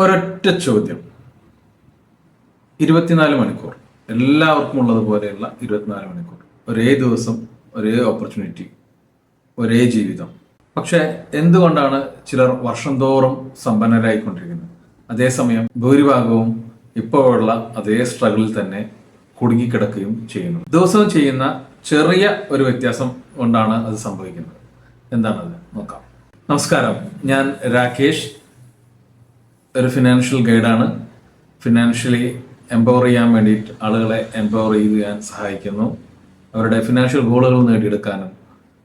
ഒരൊറ്റ ചോദ്യം. 24 മണിക്കൂർ എല്ലാവർക്കും ഉള്ളതുപോലെയുള്ള 24 മണിക്കൂർ, ഒരേ ദിവസം, ഒരേ ഓപ്പർച്യൂണിറ്റി, ഒരേ ജീവിതം. പക്ഷെ എന്തുകൊണ്ടാണ് ചിലർ വർഷം തോറും സമ്പന്നരായിക്കൊണ്ടിരിക്കുന്നത്? അതേസമയം ഭൂരിഭാഗവും ഇപ്പോഴുള്ള അതേ സ്ട്രഗിളിൽ തന്നെ കുടുങ്ങിക്കിടക്കുകയും ചെയ്യുന്നു. ദിവസവും ചെയ്യുന്ന ചെറിയ ഒരു വ്യത്യാസം കൊണ്ടാണ് അത് സംഭവിക്കുന്നത്. എന്താണത് നോക്കാം. നമസ്കാരം, ഞാൻ രാകേഷ്, ഒരു ഫിനാൻഷ്യൽ ഗൈഡാണ്. ഫിനാൻഷ്യലി എംപവർ ചെയ്യാൻ വേണ്ടിയിട്ട് ആളുകളെ എംപവർ ചെയ്യാൻ സഹായിക്കുന്നു. അവരുടെ ഫിനാൻഷ്യൽ ഗോളുകൾ നേടിയെടുക്കാനും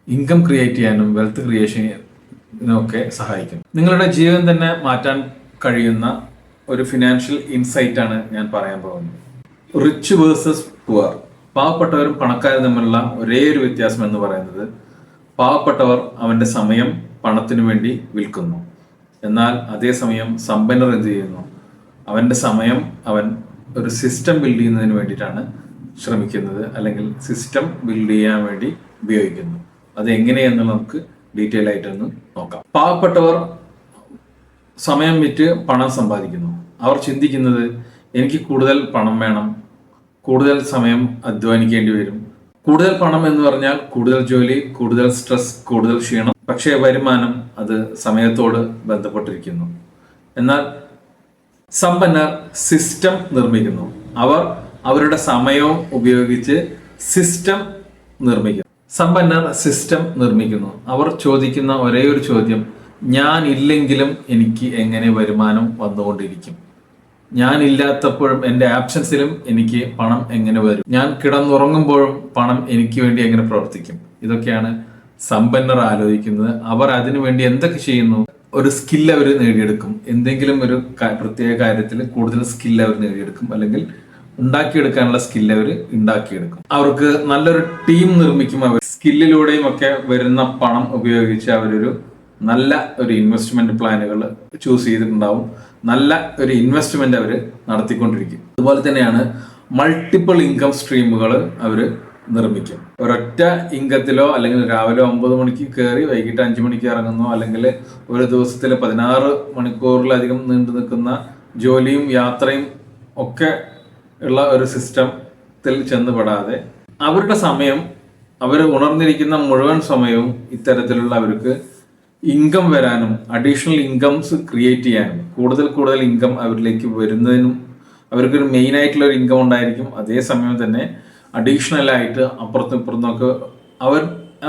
ഇൻകം ക്രിയേറ്റ് ചെയ്യാനും വെൽത്ത് ക്രിയേഷനൊക്കെ സഹായിക്കും. നിങ്ങളുടെ ജീവിതം തന്നെ മാറ്റാൻ കഴിയുന്ന ഒരു ഫിനാൻഷ്യൽ ഇൻസൈറ്റ് ആണ് ഞാൻ പറയാൻ പോകുന്നത്. റിച്ച് വേഴ്സസ് പുവർ, പാവപ്പെട്ടവരും പണക്കാരും തമ്മിലുള്ള ഒരേ ഒരു വ്യത്യാസം എന്ന് പറയുന്നത്, പാവപ്പെട്ടവർ അവന്റെ സമയം പണത്തിനു വേണ്ടി വിൽക്കുന്നു. എന്നാൽ അതേസമയം സമ്പന്നർ എന്ത് ചെയ്യുന്നു? അവന്റെ സമയം അവൻ ഒരു സിസ്റ്റം ബിൽഡ് ചെയ്യുന്നതിന് വേണ്ടിയിട്ടാണ് ശ്രമിക്കുന്നത്, അല്ലെങ്കിൽ സിസ്റ്റം ബിൽഡ് ചെയ്യാൻ വേണ്ടി ഉപയോഗിക്കുന്നു. അത് എങ്ങനെയെന്ന് നമുക്ക് ഡീറ്റെയിൽ ആയിട്ടൊന്ന് നോക്കാം. പാവപ്പെട്ടവർ സമയം വിറ്റ് പണം സമ്പാദിക്കുന്നു. അവർ ചിന്തിക്കുന്നത്, എനിക്ക് കൂടുതൽ പണം വേണം, കൂടുതൽ സമയം അധ്വാനിക്കേണ്ടി വരും. കൂടുതൽ പണം എന്ന് പറഞ്ഞാൽ കൂടുതൽ ജോലി, കൂടുതൽ സ്ട്രെസ്, കൂടുതൽ ക്ഷീണം. പക്ഷേ വരുമാനം അത് സമയത്തോട് ബന്ധപ്പെട്ടിരിക്കുന്നു. എന്നാൽ സമ്പന്നർ സിസ്റ്റം നിർമ്മിക്കുന്നു. അവർ അവരുടെ സമയവും ഉപയോഗിച്ച് സിസ്റ്റം നിർമ്മിക്കുന്നു. സമ്പന്നർ സിസ്റ്റം നിർമ്മിക്കുന്നു. അവർ ചോദിക്കുന്ന ഒരേ ഒരു ചോദ്യം, ഞാൻ ഇല്ലെങ്കിലും എനിക്ക് എങ്ങനെ വരുമാനം വന്നുകൊണ്ടിരിക്കും? ഞാൻ ഇല്ലാത്തപ്പോഴും എൻ്റെ ആബ്സെൻസിലും എനിക്ക് പണം എങ്ങനെ വരും? ഞാൻ കിടന്നുറങ്ങുമ്പോഴും പണം എനിക്ക് വേണ്ടി എങ്ങനെ പ്രവർത്തിക്കും? ഇതൊക്കെയാണ് സമ്പന്നർ ആലോചിക്കുന്നത്. അവർ അതിനു വേണ്ടി എന്തൊക്കെ ചെയ്യുന്നു? ഒരു സ്കിൽ അവർ നേടിയെടുക്കും. എന്തെങ്കിലും ഒരു പ്രത്യേക കാര്യത്തിൽ കൂടുതൽ സ്കിൽ അവർ നേടിയെടുക്കും, അല്ലെങ്കിൽ ഉണ്ടാക്കിയെടുക്കാനുള്ള സ്കിൽ അവർ ഉണ്ടാക്കിയെടുക്കും. അവർക്ക് നല്ലൊരു ടീം നിർമ്മിക്കും. അവർ സ്കില്ലിലൂടെയും ഒക്കെ വരുന്ന പണം ഉപയോഗിച്ച് അവരൊരു നല്ല ഒരു ഇൻവെസ്റ്റ്മെന്റ് പ്ലാനുകൾ ചൂസ് ചെയ്തിട്ടുണ്ടാവും. നല്ല ഒരു ഇൻവെസ്റ്റ്മെന്റ് അവർ നടത്തിക്കൊണ്ടിരിക്കും. അതുപോലെ തന്നെയാണ് മൾട്ടിപ്പിൾ ഇൻകം സ്ട്രീമുകൾ അവർ നിർമ്മിക്കും. ഒരൊറ്റ ഇൻകത്തിലോ, അല്ലെങ്കിൽ രാവിലെ 9 മണിക്ക് കയറി വൈകിട്ട് 5 മണിക്ക് ഇറങ്ങുന്നോ, അല്ലെങ്കിൽ ഒരു ദിവസത്തിൽ 16 മണിക്കൂറിലധികം നീണ്ടു നിൽക്കുന്ന ജോലിയും യാത്രയും ഒക്കെ ഉള്ള ഒരു സിസ്റ്റത്തിൽ ചെന്നുപെടാതെ അവരുടെ സമയം, അവർ ഉണർന്നിരിക്കുന്ന മുഴുവൻ സമയവും ഇത്തരത്തിലുള്ള അവർക്ക് ഇൻകം വരാനും അഡീഷണൽ ഇൻകംസ് ക്രിയേറ്റ് ചെയ്യാനും കൂടുതൽ ഇൻകം അവരിലേക്ക് വരുന്നതിനും അവർക്കൊരു മെയിൻ ആയിട്ടുള്ള ഒരു ഇൻകം ഉണ്ടായിരിക്കും. അതേസമയം തന്നെ അഡീഷണൽ ആയിട്ട് അപ്പുറത്തും ഇപ്പുറത്തുമൊക്കെ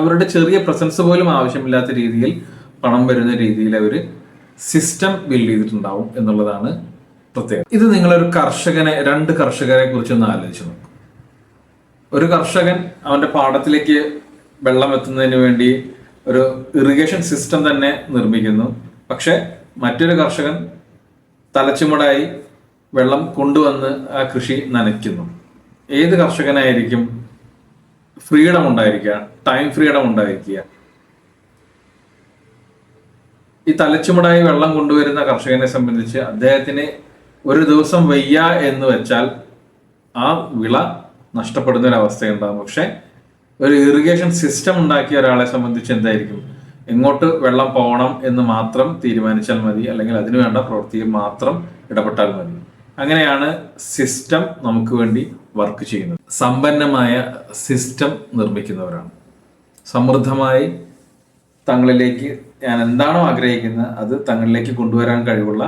അവരുടെ ചെറിയ പ്രസൻസ് പോലും ആവശ്യമില്ലാത്ത രീതിയിൽ പണം വരുന്ന രീതിയിൽ അവർ സിസ്റ്റം ബിൽഡ് ചെയ്തിട്ടുണ്ടാവും എന്നുള്ളതാണ് പ്രത്യേകം. ഇത് നിങ്ങളൊരു രണ്ട് കർഷകരെ കുറിച്ചൊന്ന് ആലോചിച്ച് നോക്കും. ഒരു കർഷകൻ അവന്റെ പാടത്തിലേക്ക് വെള്ളം എത്തുന്നതിന് വേണ്ടി ഒരു ഇറിഗേഷൻ സിസ്റ്റം തന്നെ നിർമ്മിക്കുന്നു. പക്ഷെ മറ്റൊരു കർഷകൻ തലച്ചുമടായി വെള്ളം കൊണ്ടുവന്ന് ആ കൃഷി നനയ്ക്കുന്നു. ഏത് കർഷകനായിരിക്കും ഫ്രീഡം ഉണ്ടായിരിക്കുക, ടൈം ഫ്രീഡം ഉണ്ടായിരിക്കുക? ഈ തലച്ചുമടായി വെള്ളം കൊണ്ടുവരുന്ന കർഷകനെ സംബന്ധിച്ച് അദ്ദേഹത്തിന് ഒരു ദിവസം വയ്യ എന്ന് വെച്ചാൽ ആ വിള നഷ്ടപ്പെടുന്ന ഒരു അവസ്ഥയുണ്ടാകും. പക്ഷെ ഒരു ഇറിഗേഷൻ സിസ്റ്റം ഉണ്ടാക്കിയ ഒരാളെ സംബന്ധിച്ച് എന്തായിരിക്കും? എങ്ങോട്ട് വെള്ളം പോകണം എന്ന് മാത്രം തീരുമാനിച്ചാൽ മതി, അല്ലെങ്കിൽ അതിനു വേണ്ട പ്രവൃത്തിയിൽ മാത്രം ഇടപെട്ടാൽ മതി. അങ്ങനെയാണ് സിസ്റ്റം നമുക്ക് വേണ്ടി വർക്ക് ചെയ്യുന്നത്. സമ്പന്നമായ സിസ്റ്റം നിർമ്മിക്കുന്നവരാണ്. സമൃദ്ധമായി തങ്ങളിലേക്ക് ഞാൻ എന്താണോ ആഗ്രഹിക്കുന്നത് അത് തങ്ങളിലേക്ക് കൊണ്ടുവരാൻ കഴിവുള്ള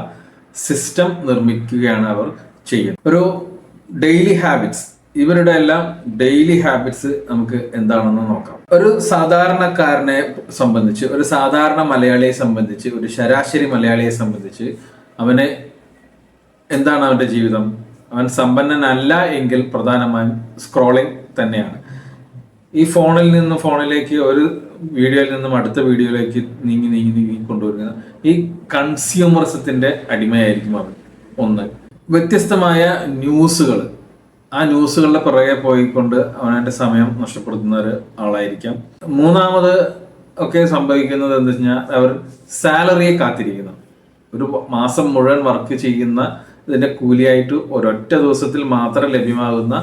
സിസ്റ്റം നിർമ്മിക്കുകയാണ് അവർ ചെയ്യുന്നത്. ഒരു ഡെയിലി ഹാബിറ്റ്സ്, ഇവരുടെ എല്ലാം ഡെയിലി ഹാബിറ്റ്സ് നമുക്ക് എന്താണെന്ന് നോക്കാം. ഒരു സാധാരണക്കാരനെ സംബന്ധിച്ച്, ഒരു സാധാരണ മലയാളിയെ സംബന്ധിച്ച്, ഒരു ശരാശരി മലയാളിയെ സംബന്ധിച്ച് അവന് എന്താണ് അവന്റെ ജീവിതം? അവൻ സമ്പന്നനല്ല എങ്കിൽ പ്രധാനമായും സ്ക്രോളിംഗ് തന്നെയാണ്. ഈ ഫോണിൽ നിന്നും ഫോണിലേക്ക്, ഒരു വീഡിയോയിൽ നിന്നും അടുത്ത വീഡിയോയിലേക്ക് നീങ്ങി കൊണ്ടുവരുന്നത് ഈ കൺസ്യൂമറിസത്തിന്റെ അടിമയായിരിക്കും അവൻ. ഒന്ന്, വ്യത്യസ്തമായ ന്യൂസുകൾ, ആ ന്യൂസുകളുടെ പിറകെ പോയിക്കൊണ്ട് അവനവന്റെ സമയം നഷ്ടപ്പെടുത്തുന്ന ഒരു ആളായിരിക്കാം. മൂന്നാമത് ഒക്കെ സംഭവിക്കുന്നത് എന്താ വെച്ച് കഴിഞ്ഞാൽ, അവർ സാലറിയെ കാത്തിരിക്കുന്നു. ഒരു മാസം മുഴുവൻ വർക്ക് ചെയ്യുന്ന ഇതിന്റെ കൂലിയായിട്ട് ഒരൊറ്റ ദിവസത്തിൽ മാത്രം ലഭ്യമാകുന്ന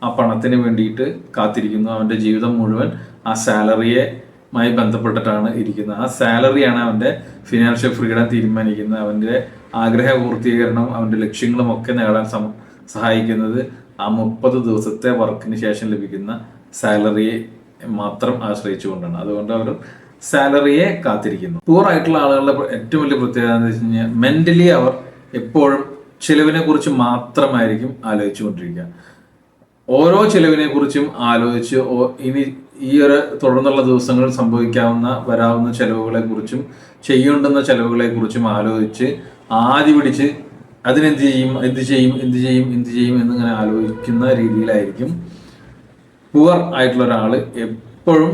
ആ പണത്തിന് വേണ്ടിയിട്ട് കാത്തിരിക്കുന്നു. അവന്റെ ജീവിതം മുഴുവൻ ആ സാലറിയെ മായി ബന്ധപ്പെട്ടിട്ടാണ് ഇരിക്കുന്നത്. ആ സാലറിയാണ് അവൻ്റെ ഫിനാൻഷ്യൽ ഫ്രീഡം തീരുമാനിക്കുന്നത്. അവൻ്റെ ആഗ്രഹ പൂർത്തീകരണം, അവൻ്റെ ലക്ഷ്യങ്ങളും ഒക്കെ നേടാൻ സഹായിക്കുന്നത് ആ 30 ദിവസത്തെ വർക്കിന് ശേഷം ലഭിക്കുന്ന സാലറിയെ മാത്രം ആശ്രയിച്ചുകൊണ്ടാണ്. അതുകൊണ്ട് അവർ സാലറിയെ കാത്തിരിക്കുന്നു. പൂർ ആയിട്ടുള്ള ആളുകളുടെ ഏറ്റവും വലിയ പ്രത്യേകത എന്ന് വെച്ച് കഴിഞ്ഞാൽ മെന്റലി അവർ എപ്പോഴും ചിലവിനെ കുറിച്ച് മാത്രമായിരിക്കും ആലോചിച്ചു കൊണ്ടിരിക്കുക. ഓരോ ചിലവിനെ കുറിച്ചും ആലോചിച്ച് ഇനി ഈ ഒരു തുടർന്നുള്ള ദിവസങ്ങളിൽ വരാവുന്ന ചെലവുകളെ കുറിച്ചും ചെയ്യേണ്ടുന്ന ചെലവുകളെ കുറിച്ചും ആലോചിച്ച് ആദ്യ പിടിച്ച് അതിനെന്ത് ചെയ്യും, എന്ത് ചെയ്യും, എന്ത് ചെയ്യും, എന്ത് ചെയ്യും എന്നിങ്ങനെ ആലോചിക്കുന്ന രീതിയിലായിരിക്കും പുവർ ആയിട്ടുള്ള ഒരാൾ എപ്പോഴും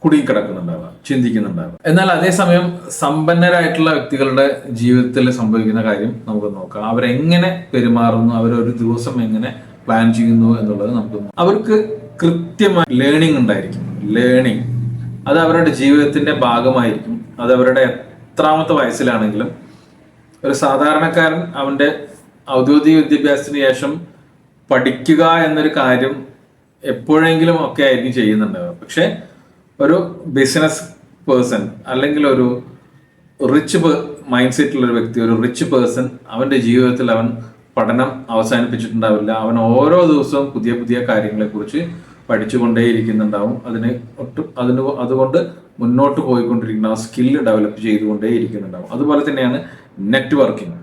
കുടുങ്ങിക്കിടക്കുന്നുണ്ടാവുക, ചിന്തിക്കുന്നുണ്ടാവുക. എന്നാൽ അതേസമയം സമ്പന്നരായിട്ടുള്ള വ്യക്തികളുടെ ജീവിതത്തിൽ സംഭവിക്കുന്ന കാര്യം നമുക്ക് നോക്കാം. അവരെങ്ങനെ പെരുമാറുന്നു, അവരൊരു ദിവസം എങ്ങനെ പ്ലാൻ ചെയ്യുന്നു എന്നുള്ളത് നമുക്ക് അവർക്ക് കൃത്യമായി ലേണിംഗ് ഉണ്ടായിരിക്കും. ലേണിംഗ് അത് അവരുടെ ജീവിതത്തിന്റെ ഭാഗമായിരിക്കും. അത് അവരുടെ എത്രാമത്തെ വയസ്സിലാണെങ്കിലും ഒരു സാധാരണക്കാരൻ അവന്റെ ഔദ്യോഗിക വിദ്യാഭ്യാസത്തിന് ശേഷം പഠിക്കുക എന്നൊരു കാര്യം എപ്പോഴെങ്കിലും ഒക്കെ ആയിരിക്കും ചെയ്യുന്നുണ്ടാവുക. പക്ഷെ ഒരു ബിസിനസ് പേഴ്സൺ അല്ലെങ്കിൽ ഒരു റിച്ച് മൈൻഡ് സെറ്റുള്ള ഒരു വ്യക്തി, ഒരു റിച്ച് പേഴ്സൺ, അവന്റെ ജീവിതത്തിൽ അവൻ പഠനം അവസാനിപ്പിച്ചിട്ടുണ്ടാവില്ല. അവൻ ഓരോ ദിവസവും പുതിയ പുതിയ കാര്യങ്ങളെക്കുറിച്ച് പഠിച്ചുകൊണ്ടേയിരിക്കുന്നുണ്ടാവും. അതുകൊണ്ട് മുന്നോട്ട് പോയിക്കൊണ്ടിരിക്കുന്ന സ്കില്ല് ഡെവലപ്പ് ചെയ്തുകൊണ്ടേയിരിക്കുന്നുണ്ടാവും. അതുപോലെ തന്നെയാണ് നെറ്റ്വർക്കിംഗ്.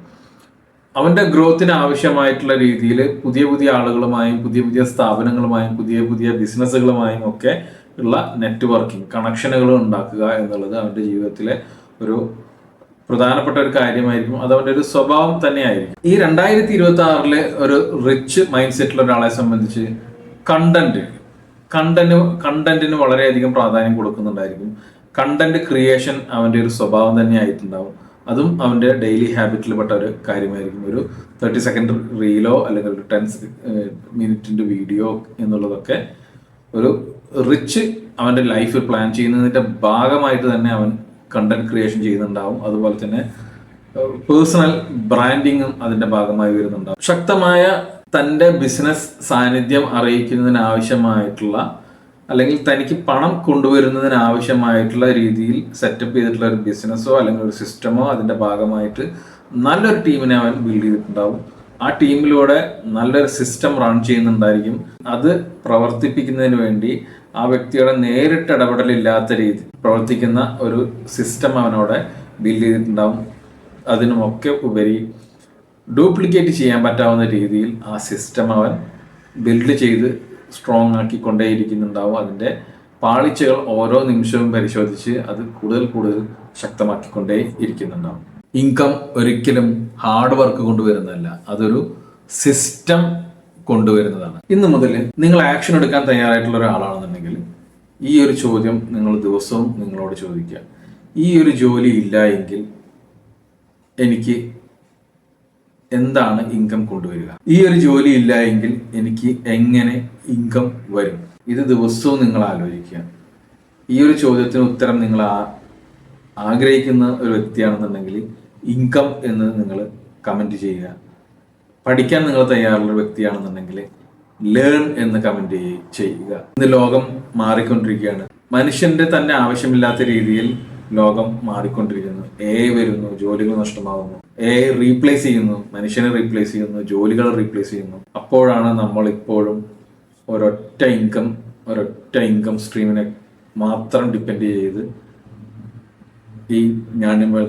അവന്റെ ഗ്രോത്തിന് ആവശ്യമായിട്ടുള്ള രീതിയിൽ പുതിയ പുതിയ ആളുകളുമായും പുതിയ പുതിയ സ്ഥാപനങ്ങളുമായും പുതിയ പുതിയ ബിസിനസ്സുകളുമായും ഒക്കെ ഉള്ള നെറ്റ്വർക്കിംഗ്, കണക്ഷനുകൾ ഉണ്ടാക്കുക എന്നുള്ളത് അവന്റെ ജീവിതത്തിലെ ഒരു പ്രധാനപ്പെട്ട ഒരു കാര്യമായിരിക്കും. അത് അവന്റെ ഒരു സ്വഭാവം തന്നെയായിരിക്കും. ഈ 2026 ഒരു റിച്ച് മൈൻഡ് സെറ്റിലുള്ള ഒരാളെ സംബന്ധിച്ച് കണ്ടന്റിന് വളരെയധികം പ്രാധാന്യം കൊടുക്കുന്നുണ്ടായിരിക്കും. കണ്ടന്റ് ക്രിയേഷൻ അവന്റെ ഒരു സ്വഭാവം തന്നെയായിട്ടുണ്ടാവും. അതും അവന്റെ ഡെയിലി ഹാബിറ്റിൽ പെട്ട ഒരു കാര്യമായിരിക്കും. ഒരു 30 സെക്കൻഡ് റീലോ അല്ലെങ്കിൽ ഒരു 10 മിനിറ്റിന്റെ വീഡിയോ എന്നുള്ളതൊക്കെ ഒരു റിച്ച് അവന്റെ ലൈഫ് പ്ലാൻ ചെയ്യുന്നതിന്റെ ഭാഗമായിട്ട് തന്നെ അവൻ കണ്ടന്റ് ക്രിയേഷൻ ചെയ്യുന്നുണ്ടാവും. അതുപോലെ തന്നെ പേഴ്സണൽ ബ്രാൻഡിങ്ങും അതിന്റെ ഭാഗമായി വരുന്നുണ്ടാവും. ശക്തമായ തന്റെ ബിസിനസ് സാന്നിധ്യം അറിയിക്കുന്നതിന് ആവശ്യമായിട്ടുള്ള അല്ലെങ്കിൽ തനിക്ക് പണം കൊണ്ടുവരുന്നതിന് ആവശ്യമായിട്ടുള്ള രീതിയിൽ സെറ്റപ്പ് ചെയ്തിട്ടുള്ള ഒരു ബിസിനസ്സോ അല്ലെങ്കിൽ ഒരു സിസ്റ്റമോ അതിന്റെ ഭാഗമായിട്ട് നല്ലൊരു ടീമിനെ അവൻ ബിൽഡ് ചെയ്തിട്ടുണ്ടാവും. ആ ടീമിലൂടെ നല്ലൊരു സിസ്റ്റം റൺ ചെയ്യുന്നുണ്ടായിരിക്കും. അത് പ്രവർത്തിപ്പിക്കുന്നതിന് വേണ്ടി ആ വ്യക്തിയുടെ നേരിട്ട് ഇടപെടലില്ലാത്ത രീതി പ്രവർത്തിക്കുന്ന ഒരു സിസ്റ്റം അവനോടെ ബിൽഡ് ചെയ്തിട്ടുണ്ടാവും. അതിനുമൊക്കെ ഉപരി ഡ്യൂപ്ലിക്കേറ്റ് ചെയ്യാൻ പറ്റാവുന്ന രീതിയിൽ ആ സിസ്റ്റം അവൻ ബിൽഡ് ചെയ്ത് സ്ട്രോങ് ആക്കിക്കൊണ്ടേയിരിക്കുന്നുണ്ടാവും. അതിൻ്റെ പാളിച്ചകൾ ഓരോ നിമിഷവും പരിശോധിച്ച് അത് കൂടുതൽ ശക്തമാക്കിക്കൊണ്ടേ ഇരിക്കുന്നുണ്ടാവും. ഇൻകം ഒരിക്കലും ഹാർഡ് വർക്ക് കൊണ്ടുവരുന്നതല്ല, അതൊരു സിസ്റ്റം കൊണ്ടുവരുന്നതാണ്. ഇന്ന് മുതൽ നിങ്ങൾ ആക്ഷൻ എടുക്കാൻ തയ്യാറായിട്ടുള്ള ഒരാളാണെന്നുണ്ടെങ്കിൽ ഈ ഒരു ചോദ്യം നിങ്ങൾ ദിവസവും നിങ്ങളോട് ചോദിക്കുക. ഈ ഒരു ജോലി ഇല്ല എങ്കിൽ എനിക്ക് എന്താണ് ഇൻകം കൊണ്ടുവരിക? ഈ ഒരു ജോലി ഇല്ല എങ്കിൽ എനിക്ക് എങ്ങനെ ഇൻകം വരും? ഇത് ദിവസവും നിങ്ങൾ ആലോചിക്കുക. ഈ ഒരു ചോദ്യത്തിന് ഉത്തരം നിങ്ങൾ ആഗ്രഹിക്കുന്ന ഒരു വ്യക്തിയാണെന്നുണ്ടെങ്കിൽ ഇൻകം എന്ന് നിങ്ങൾ കമൻറ്റ് ചെയ്യുക. പഠിക്കാൻ നിങ്ങൾ തയ്യാറുള്ള വ്യക്തിയാണെന്നുണ്ടെങ്കിൽ ലേൺ എന്ന് കമൻറ്റ് ചെയ്യുക. ഇന്ന് ലോകം മാറിക്കൊണ്ടിരിക്കുകയാണ്. മനുഷ്യന്റെ തന്നെ ആവശ്യമില്ലാത്ത രീതിയിൽ ലോകം മാറിക്കൊണ്ടിരിക്കുന്നു. AI വരുന്നു, ജോലികൾ നഷ്ടമാകുന്നു. AI റീപ്ലേസ് ചെയ്യുന്നു, മനുഷ്യനെ റീപ്ലേസ് ചെയ്യുന്നു, ജോലികളെ റീപ്ലേസ് ചെയ്യുന്നു. അപ്പോഴാണ് നമ്മൾ ഇപ്പോഴും ഒരൊറ്റ ഇൻകം സ്ട്രീമിനെ മാത്രം ഡിപ്പെൻഡ് ചെയ്ത് ഈ ഞാണിന്മേൽ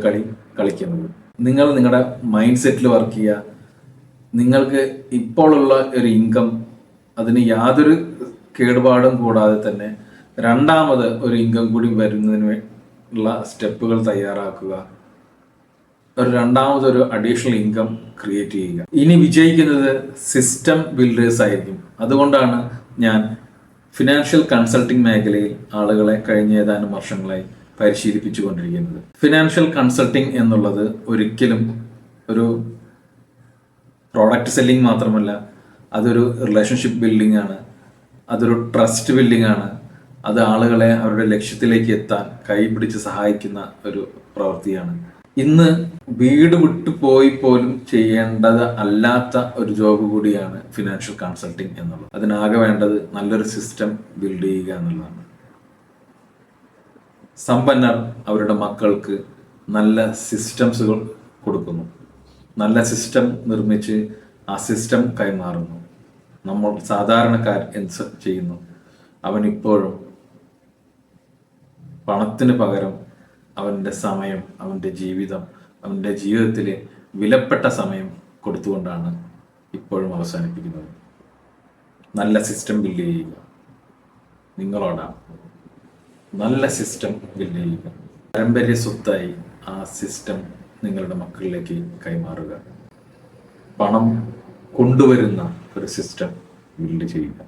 കളിക്കുന്നത്. നിങ്ങൾ നിങ്ങളുടെ മൈൻഡ് സെറ്റിൽ വർക്ക് ചെയ്യുക. നിങ്ങൾക്ക് ഇപ്പോഴുള്ള ഒരു ഇൻകം അതിന് യാതൊരു കേടുപാടും കൂടാതെ തന്നെ രണ്ടാമത് ഒരു ഇൻകം കൂടി വരുന്നതിന് ഉള്ള സ്റ്റെപ്പുകൾ തയ്യാറാക്കുക. ഒരു രണ്ടാമതൊരു അഡീഷണൽ ഇൻകം ക്രിയേറ്റ് ചെയ്യുക. ഇനി വിജയിക്കുന്നത് സിസ്റ്റം ബിൽഡേഴ്സ് ആയിരിക്കും. അതുകൊണ്ടാണ് ഞാൻ ഫിനാൻഷ്യൽ കൺസൾട്ടിംഗ് മേഖലയിൽ ആളുകളെ കഴിഞ്ഞ ഏതാനും വർഷങ്ങളായി പരിശീലിപ്പിച്ചു കൊണ്ടിരിക്കുന്നത്. ഫിനാൻഷ്യൽ കൺസൾട്ടിംഗ് എന്നുള്ളത് ഒരിക്കലും ഒരു പ്രോഡക്റ്റ് സെല്ലിംഗ് മാത്രമല്ല, അതൊരു റിലേഷൻഷിപ്പ് ബിൽഡിംഗ് ആണ്, അതൊരു ട്രസ്റ്റ് ബിൽഡിംഗ് ആണ്. അത് ആളുകളെ അവരുടെ ലക്ഷ്യത്തിലേക്ക് എത്താൻ കൈപിടിച്ച് സഹായിക്കുന്ന ഒരു പ്രവൃത്തിയാണ്. ഇന്ന് വീട് വിട്ടു പോയി പോലും ചെയ്യേണ്ടത് അല്ലാത്ത ഒരു ജോബ് കൂടിയാണ് ഫിനാൻഷ്യൽ കൺസൾട്ടിംഗ് എന്നുള്ളത്. അതിനാകെ വേണ്ടത് നല്ലൊരു സിസ്റ്റം ബിൽഡ് ചെയ്യുക എന്നുള്ളതാണ്. സമ്പന്നർ അവരുടെ മക്കൾക്ക് നല്ല സിസ്റ്റംസുകൾ കൊടുക്കുന്നു, നല്ല സിസ്റ്റം നിർമ്മിച്ച് ആ സിസ്റ്റം കൈമാറുന്നു. നമ്മൾ സാധാരണക്കാർ എന്ത് ചെയ്യുന്നു? അവൻ ഇപ്പോഴും പണത്തിന് പകരം അവൻ്റെ സമയം, അവൻ്റെ ജീവിതം, അവൻ്റെ ജീവിതത്തിലെ വിലപ്പെട്ട സമയം കൊടുത്തുകൊണ്ടാണ് ഇപ്പോഴും അവസാനിപ്പിക്കുന്നത്. നല്ല സിസ്റ്റം ബിൽഡ് ചെയ്യുക. നിങ്ങളോടാണ് നല്ല സിസ്റ്റം ബിൽഡ് ചെയ്യുക. പാരമ്പര്യ സ്വത്തായി ആ സിസ്റ്റം നിങ്ങളുടെ മക്കളിലേക്ക് കൈമാറുക. പണം കൊണ്ടുവരുന്ന ഒരു സിസ്റ്റം ബിൽഡ് ചെയ്യുക.